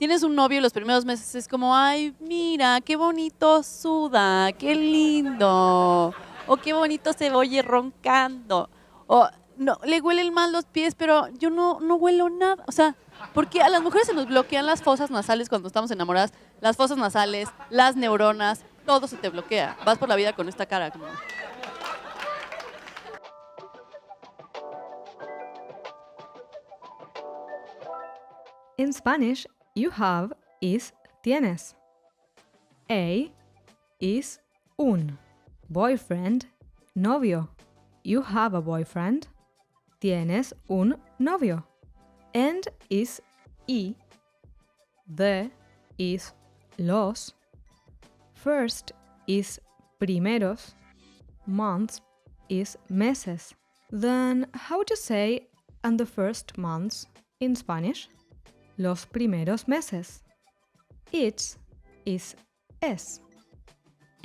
Tienes un novio y los primeros meses es como, ay, mira, qué bonito suda, qué lindo, o qué bonito se oye roncando, o no, le huelen mal los pies, pero yo no huelo nada. O sea, porque a las mujeres se nos bloquean las fosas nasales cuando estamos enamoradas, las fosas nasales, las neuronas, todo se te bloquea. Vas por la vida con esta cara como... In Spanish, you have is tienes. A is un. Boyfriend, novio. You have a boyfriend. Tienes un novio. And is y. The is los. First is primeros. Months is meses. Then how would you say and the first months in Spanish? Los primeros meses. It's is es.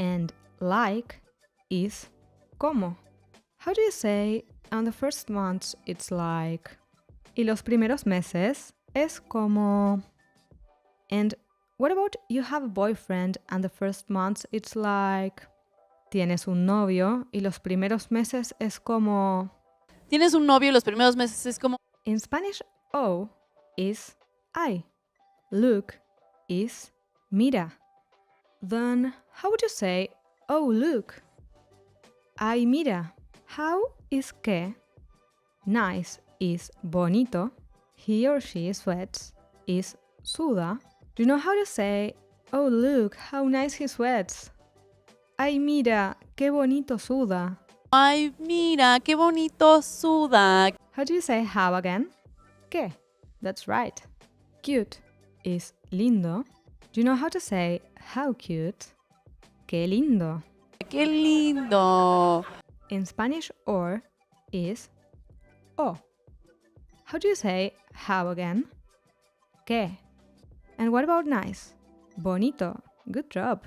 And like is como. How do you say and the first months it's like? Y los primeros meses es como. And what about you have a boyfriend and the first months it's like? Tienes un novio y los primeros meses es como. Tienes un novio y los primeros meses es como... In Spanish, O is I. Look is mira. Then how would you say, oh look? Ay mira. How is que? Nice is bonito. He or she sweats is suda. Do you know how to say, oh look, how nice he sweats? Ay mira, qué bonito suda. Ay, mira, qué bonito suda. How do you say how again? ¿Qué? That's right. Cute is lindo. Do you know how to say how cute? Qué lindo. Qué lindo. In Spanish, or is o. How do you say how again? ¿Qué? And what about nice? Bonito. Good job.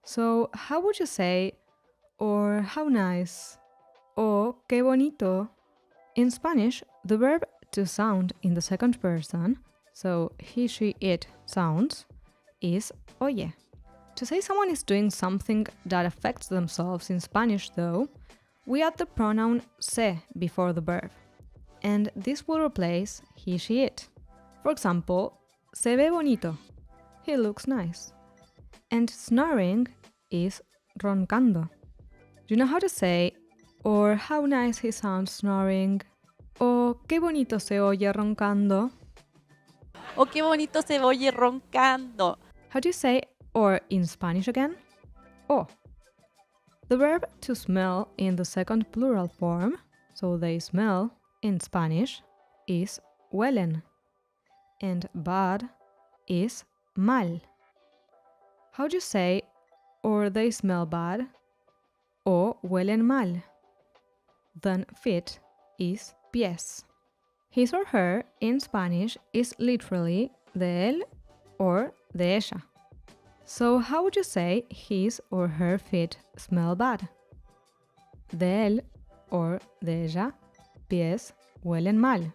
So, how would you say or how nice? O qué bonito. In Spanish, the verb to sound in the second person, so he, she, it sounds, is oye. To say someone is doing something that affects themselves in Spanish, though, we add the pronoun se before the verb, and this will replace he, she, it. For example, se ve bonito. He looks nice. And snoring is roncando. Do you know how to say, or how nice he sounds snoring? O qué bonito se oye roncando? O qué bonito se oye roncando. How do you say or in Spanish again? O. The verb to smell in the second plural form, so they smell in Spanish, is huelen. And bad is mal. How do you say or they smell bad? O huelen mal. Then fit is pies. His or her in Spanish is literally de él or de ella. So how would you say his or her feet smell bad? De él or de ella pies huelen mal.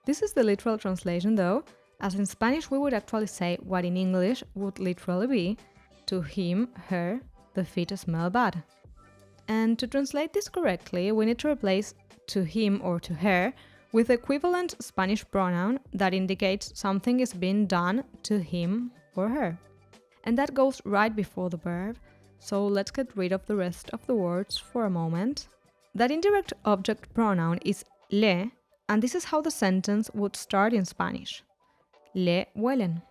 This is the literal translation though, as in Spanish we would actually say what in English would literally be, to him, her, the feet smell bad. And to translate this correctly, we need to replace to him or to her with the equivalent Spanish pronoun that indicates something is being done to him or her. And that goes right before the verb, so let's get rid of the rest of the words for a moment. That indirect object pronoun is le, and this is how the sentence would start in Spanish. Le huelen.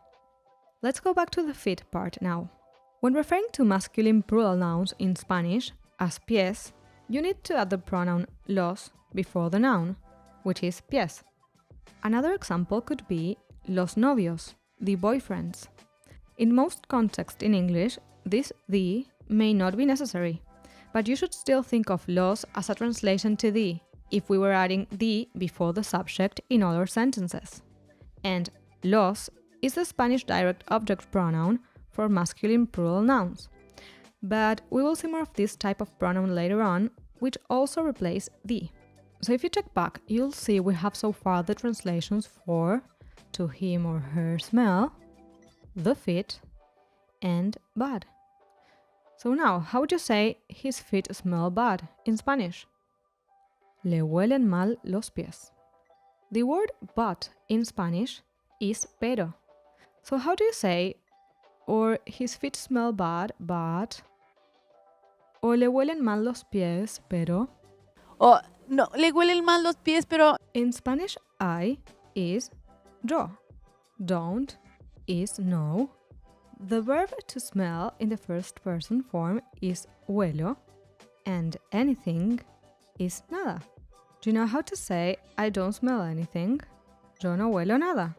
Let's go back to the feet part now. When referring to masculine plural nouns in Spanish, as pies, you need to add the pronoun los before the noun, which is pies. Another example could be los novios, the boyfriends. In most contexts in English, this the may not be necessary, but you should still think of los as a translation to the if we were adding the before the subject in other sentences. And los is the Spanish direct object pronoun for masculine plural nouns. But we will see more of this type of pronoun later on, which also replace the. So if you check back, you'll see we have so far the translations for to him or her smell, the feet, and bad. So now, how would you say his feet smell bad in Spanish? Le huelen mal los pies. The word but in Spanish is pero. So how do you say, or his feet smell bad, but, o le huelen mal los pies, pero? O no, le huelen mal los pies, pero In Spanish, I is yo. Don't is no. The verb to smell in the first person form is huelo, and anything is nada. Do you know how to say I don't smell anything? Yo no huelo nada.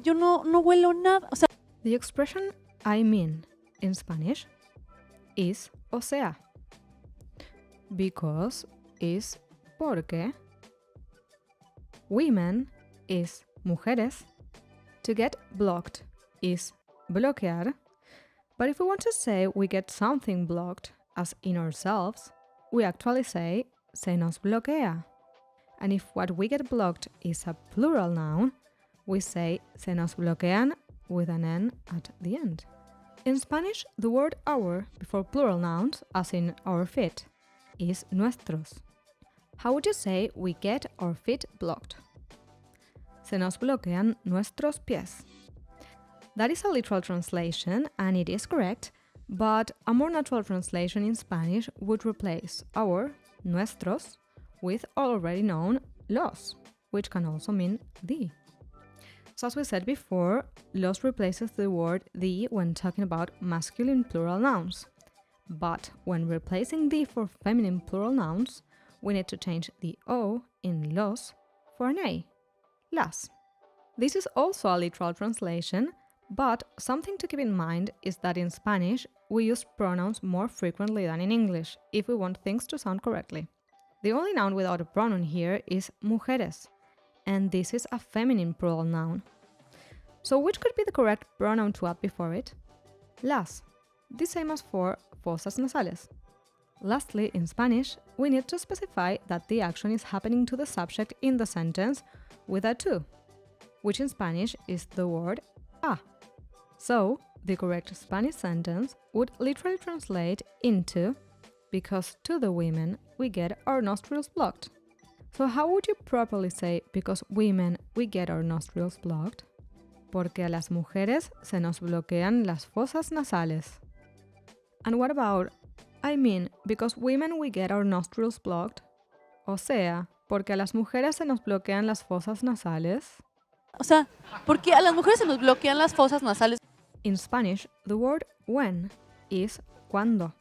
yo no huelo nada. O sea, The expression I mean in Spanish is o sea. Because is porque. Women is mujeres. To get blocked is bloquear. But if we want to say we get something blocked, as in ourselves, we actually say se nos bloquea. And if what we get blocked is a plural noun, we say se nos bloquean with an N at the end. In Spanish, the word our before plural nouns, as in our feet, is nuestros. How would you say we get our feet blocked? Se nos bloquean nuestros pies. That is a literal translation, and it is correct, but a more natural translation in Spanish would replace our, nuestros, with already known los, which can also mean the. So as we said before, los replaces the word the when talking about masculine plural nouns. But when replacing the for feminine plural nouns, we need to change the o in los for an a, las. This is also a literal translation, but something to keep in mind is that in Spanish, we use pronouns more frequently than in English if we want things to sound correctly. The only noun without a pronoun here is mujeres, and this is a feminine plural noun. So which could be the correct pronoun to add before it? Las, the same as for fosas nasales. Lastly, in Spanish, we need to specify that the action is happening to the subject in the sentence with a to, which in Spanish is the word a. So, the correct Spanish sentence would literally translate into because to the women we get our nostrils blocked. So how would you properly say because women we get our nostrils blocked? Porque a las mujeres se nos bloquean las fosas nasales. And what about I mean because women we get our nostrils blocked? O sea, porque a las mujeres se nos bloquean las fosas nasales. o sea, porque a las mujeres se nos bloquean las fosas nasales. In Spanish, the word when is cuando,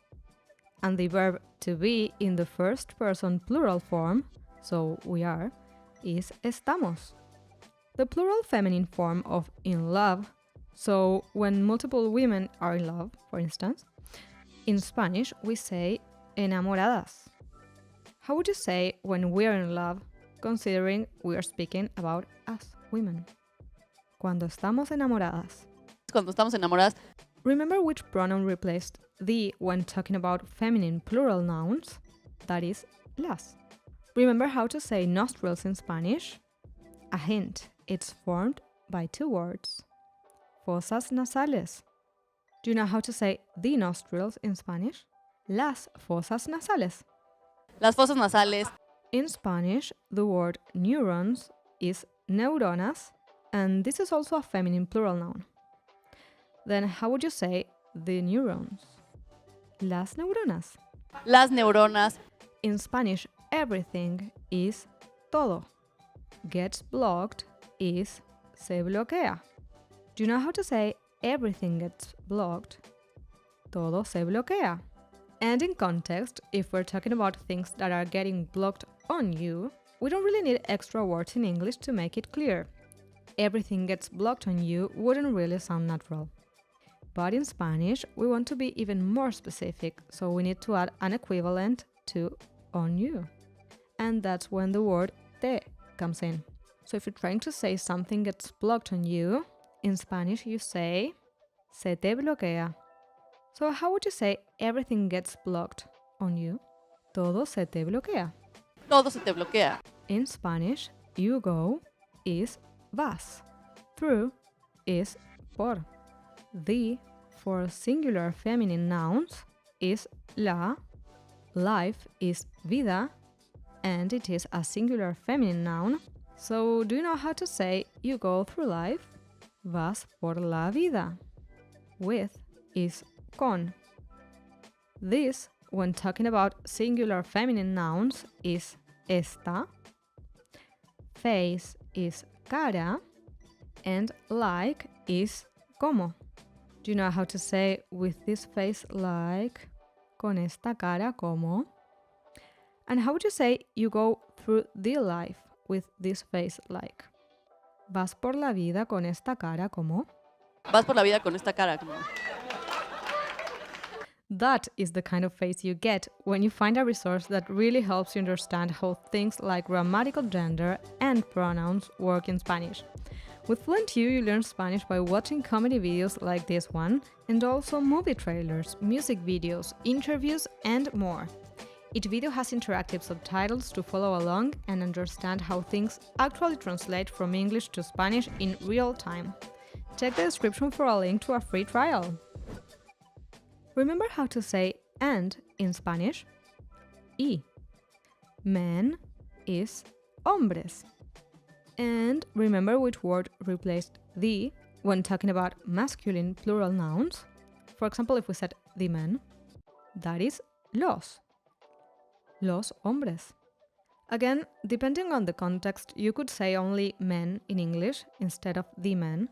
and the verb to be in the first person plural form, so we are, is estamos. The plural feminine form of in love, so when multiple women are in love, for instance, in Spanish we say enamoradas. How would you say when we are in love, considering we are speaking about us women? Cuando estamos enamoradas. Cuando estamos enamoradas. Remember which pronoun replaced the when talking about feminine plural nouns? That is las. Remember how to say nostrils in Spanish? A hint, it's formed by two words. Fosas nasales. Do you know how to say the nostrils in Spanish? Las fosas nasales. Las fosas nasales. In Spanish, the word neurons is neuronas, and this is also a feminine plural noun. Then how would you say the neurons? Las neuronas. Las neuronas. In Spanish, everything is todo. Gets blocked is se bloquea. Do you know how to say everything gets blocked? Todo se bloquea. And in context, if we're talking about things that are getting blocked on you, we don't really need extra words in English to make it clear. Everything gets blocked on you wouldn't really sound natural. But in Spanish, we want to be even more specific, so we need to add an equivalent to on you. And that's when the word te comes in. So if you're trying to say something gets blocked on you, in Spanish you say se te bloquea. So how would you say everything gets blocked on you? Todo se te bloquea. Todo se te bloquea. In Spanish, you go is vas. Through is por. The for singular feminine nouns is la, life is vida, and it is a singular feminine noun. So, do you know how to say you go through life? Vas por la vida. With is con. This, when talking about singular feminine nouns, is esta. Face is cara. And like is como. Do you know how to say with this face like, con esta cara como? And how would you say you go through the life with this face like? ¿Vas por la vida con esta cara como? Vas por la vida con esta cara como. That is the kind of face you get when you find a resource that really helps you understand how things like grammatical gender and pronouns work in Spanish. With FluentU, you learn Spanish by watching comedy videos like this one, and also movie trailers, music videos, interviews, and more. Each video has interactive subtitles to follow along and understand how things actually translate from English to Spanish in real time. Check the description for a link to a free trial. Remember how to say and in Spanish? Y. Men is hombres. And remember which word replaced the when talking about masculine plural nouns? For example, if we said the men, that is los hombres. Again, depending on the context, you could say only men in English instead of the men.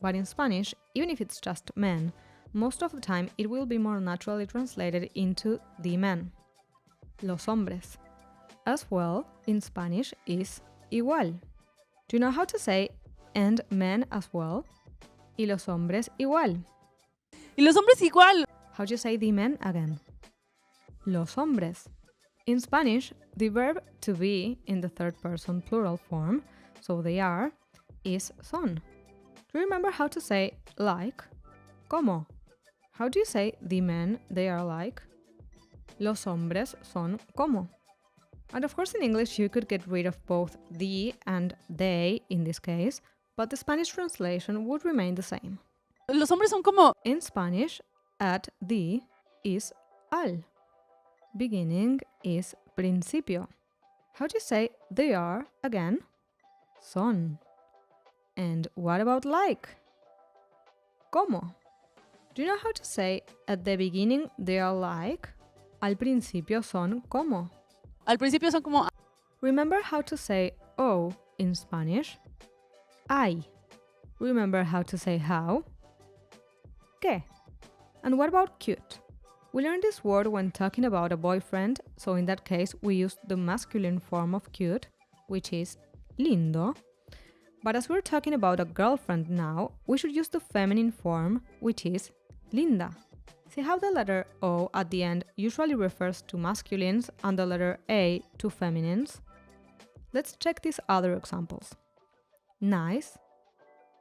But in Spanish, even if it's just men, most of the time it will be more naturally translated into the men, los hombres. As well, in Spanish is igual. Do you know how to say and men as well? Y los hombres igual. Y los hombres igual. How do you say the men again? Los hombres. In Spanish, the verb to be in the third person plural form, so they are, is son. Do you remember how to say like? ¿Cómo? How do you say the men they are like? Los hombres son como. And of course in English you could get rid of both the and they in this case, but the Spanish translation would remain the same. Los hombres son como. In Spanish, at the is al. Beginning is principio. How do you say they are again? Son. And what about like? ¿Cómo? Do you know how to say at the beginning they are like? Al principio son como. Al principio son como. Remember how to say oh in Spanish? Ay. Remember how to say how? ¿Qué? And what about cute? We learned this word when talking about a boyfriend, so in that case we used the masculine form of cute, which is lindo. But as we're talking about a girlfriend now, we should use the feminine form, which is linda. See how the letter O at the end usually refers to masculines and the letter A to feminines? Let's check these other examples. Nice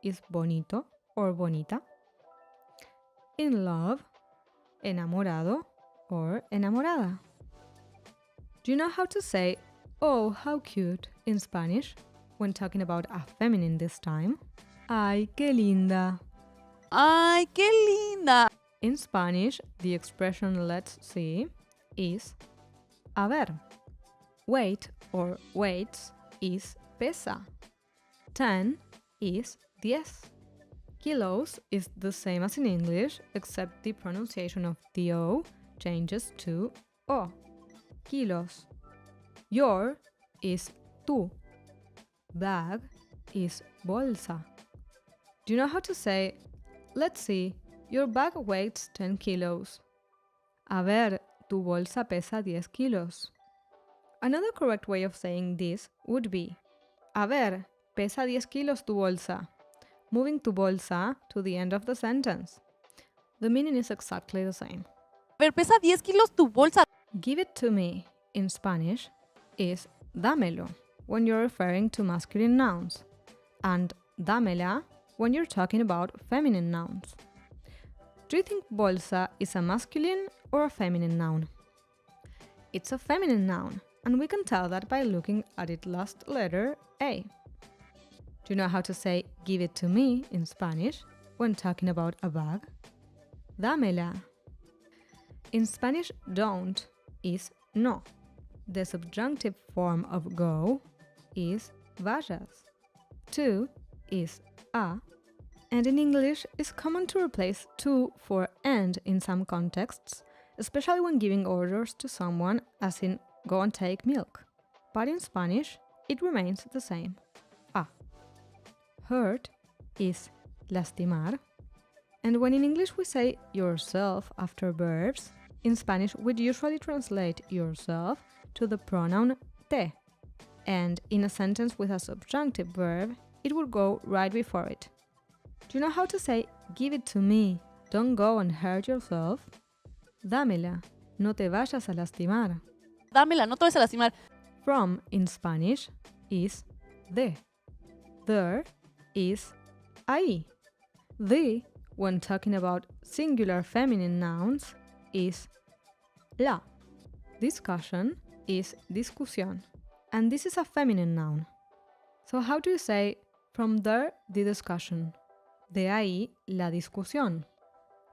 is bonito or bonita. In love, enamorado or enamorada. Do you know how to say, oh, how cute in Spanish when talking about a feminine this time? Ay, qué linda. Ay, qué linda. In Spanish, the expression let's see is a ver. Weight or weights is pesa. 10 is 10. Kilos is the same as in English, except the pronunciation of the O changes to O. Kilos. Your is tu. Bag is bolsa. Do you know how to say, let's see, your bag weighs 10 kilos. A ver, tu bolsa pesa 10 kilos. Another correct way of saying this would be, a ver, pesa 10 kilos tu bolsa. Moving tu bolsa to the end of the sentence. The meaning is exactly the same. A ver, pesa 10 kilos tu bolsa. Give it to me in Spanish is dámelo when you're referring to masculine nouns, and dámela when you're talking about feminine nouns. Do you think bolsa is a masculine or a feminine noun? It's a feminine noun, and we can tell that by looking at its last letter, A. Do you know how to say give it to me in Spanish? when talking about a bag? Dámela. In Spanish, don't is no. The subjunctive form of go is vayas. To is a. And in English, it's common to replace to for and in some contexts, especially when giving orders to someone, as in go and take milk. But in Spanish, it remains the same. A. Hurt is lastimar. And when in English we say yourself after verbs, in Spanish we'd usually translate yourself to the pronoun te. And in a sentence with a subjunctive verb, it would go right before it. Do you know how to say give it to me, don't go and hurt yourself? Dámela, no te vayas a lastimar. Dámela, no te vas a lastimar. From in Spanish is de. There is ahí. The, when talking about singular feminine nouns, is la. Discussion is discusión. And this is a feminine noun. So how do you say from there the discussion? De ahí la discusión.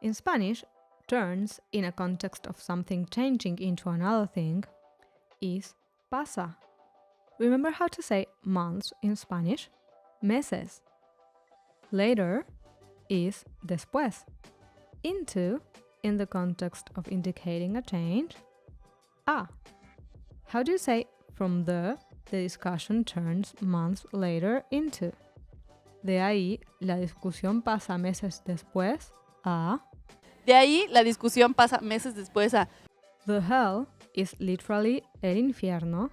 In Spanish, turns in a context of something changing into another thing is pasa. Remember how to say months in Spanish? Meses. Later is después. Into, in the context of indicating a change, a. How do you say from the discussion turns months later into? De ahí la discusión pasa meses después a. De ahí la discusión pasa meses después a. The hell is literally el infierno,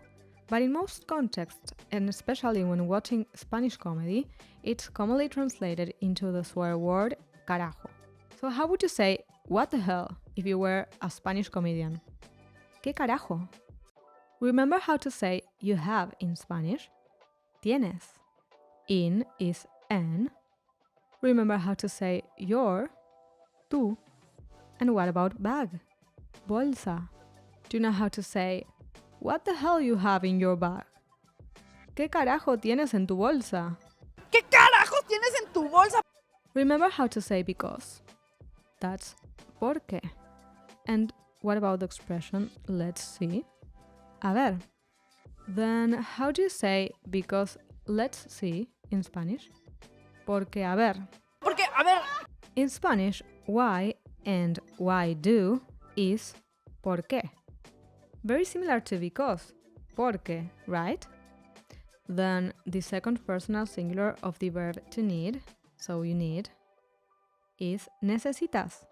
but in most contexts, and especially when watching Spanish comedy, it's commonly translated into the swear word carajo. So how would you say what the hell if you were a Spanish comedian? ¿Qué carajo? Remember how to say you have in Spanish? Tienes. In is en. Remember how to say your? Tú. And what about bag? Bolsa. Do you know how to say what the hell you have in your bag? ¿Qué carajo tienes en tu bolsa? ¿Qué carajos tienes en tu bolsa? Remember how to say because. That's porque. And what about the expression let's see? A ver. Then how do you say because let's see in Spanish? Porque a ver. Porque, a ver. In Spanish, why and why do is por qué. Very similar to because. Porque, right? Then the second personal singular of the verb to need, so you need, is necesitas.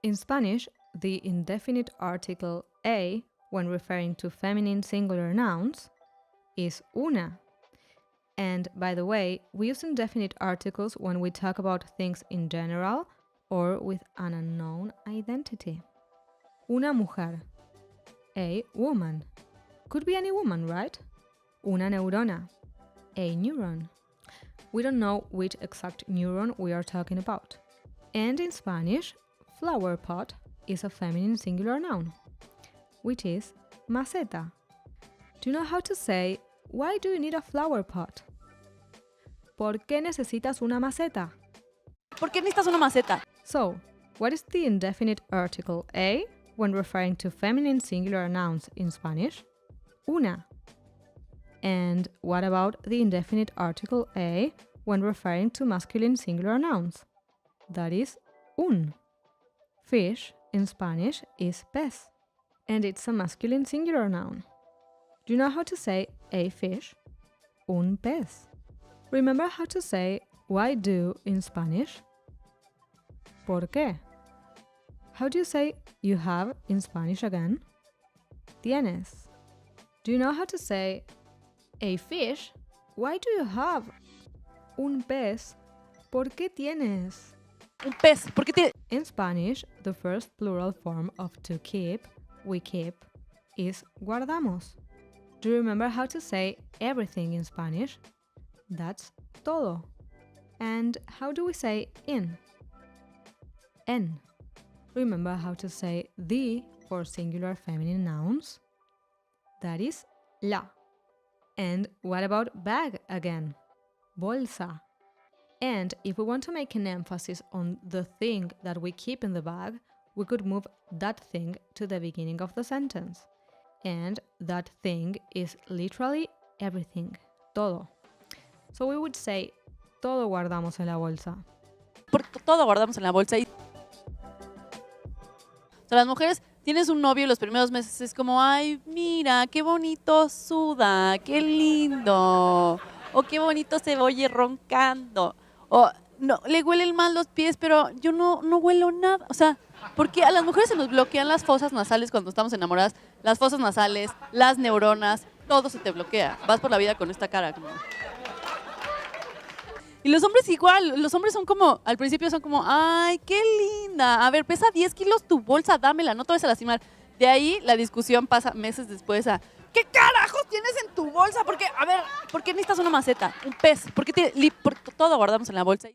In Spanish, the indefinite article a, when referring to feminine singular nouns, is una. And by the way, we use indefinite articles when we talk about things in general or with an unknown identity. Una mujer. A woman. Could be any woman, right? Una neurona. A neuron. We don't know which exact neuron we are talking about. And in Spanish, flower pot is a feminine singular noun, which is maceta. Do you know how to say, why do you need a flower pot? ¿Por qué necesitas una maceta? ¿Por qué necesitas una maceta? So, what is the indefinite article a when referring to feminine singular nouns in Spanish? Una. And what about the indefinite article a when referring to masculine singular nouns? That is un. Fish in Spanish is pez, and it's a masculine singular noun. Do you know how to say a fish? Un pez. Remember how to say why do in Spanish? ¿Por qué? How do you say you have in Spanish again? Tienes. Do you know how to say a fish? Why do you have? Un pez. ¿Por qué tienes? Un pez. ¿Por qué tiene? In Spanish, the first plural form of to keep, we keep, is guardamos. Do you remember how to say everything in Spanish? That's todo. And how do we say in? En. Remember how to say the for singular feminine nouns? That is la. And what about bag again? Bolsa. And if we want to make an emphasis on the thing that we keep in the bag, we could move that thing to the beginning of the sentence. And that thing is literally everything, todo. So we would say, todo guardamos en la bolsa. Todo guardamos en la bolsa. O sea, las mujeres, tienes un novio y los primeros meses es como, ay, mira, qué bonito suda, qué lindo. O qué bonito se oye roncando. O no, le huelen mal los pies, pero yo no huelo nada. O sea, porque a las mujeres se nos bloquean las fosas nasales cuando estamos enamoradas. Las fosas nasales, las neuronas, todo se te bloquea. Vas por la vida con esta cara como... Y los hombres igual, los hombres son como, al principio son como, ay, qué linda, a ver, pesa 10 kilos tu bolsa, dámela, no te vas a lastimar. De ahí la discusión pasa meses después a, ¿qué carajos tienes en tu bolsa? Porque, a ver, ¿por qué necesitas una maceta? Un pez, ¿por qué todo guardamos en la bolsa?